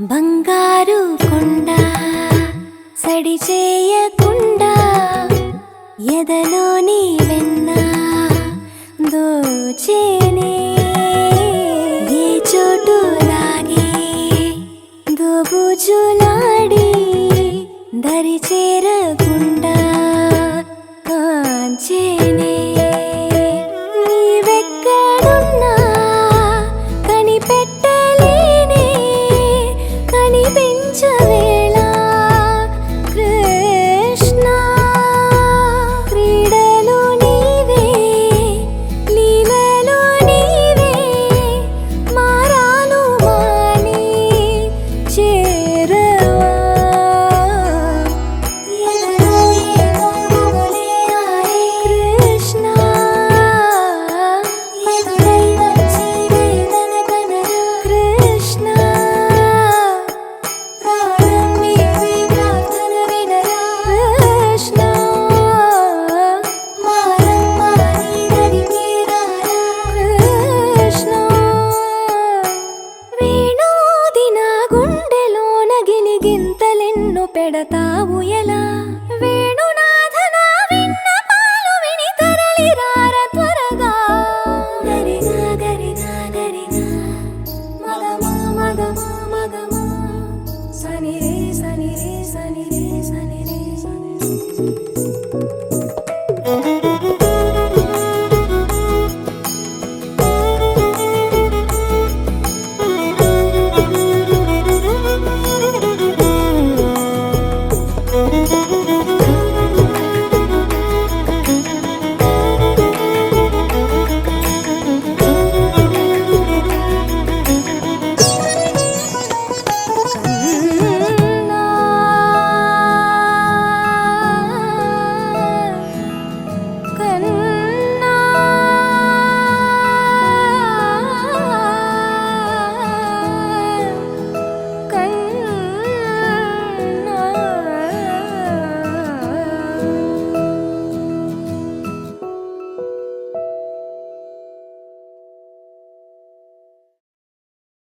బంగారు కొండ సడి చేయకుండా ఎదలోని వెన్న దోచేనే ఏ చోటు లాగే దోబుజులాడి దరి చేరకుండా కాంచేనే నీవెక్కడున్నా కనిపెట్టలేనే కనిపించవేళ కృష్ణ క్రీడలు నీవే లీలలు నీవే మారాను మాని చేరవా ఎదలో ఏదో మొగలే ఆడే కృష్ణ ఎదురై వచ్చి వేదన కనరా కృష్ణ ప్రాణం నీవే ప్రార్థన వినరా కృష్ణ మారమ్మ నీ దరికి రారా కృష్ణ వేణోది నా గుండెలోన గిలిగింతలెన్నో పెడతా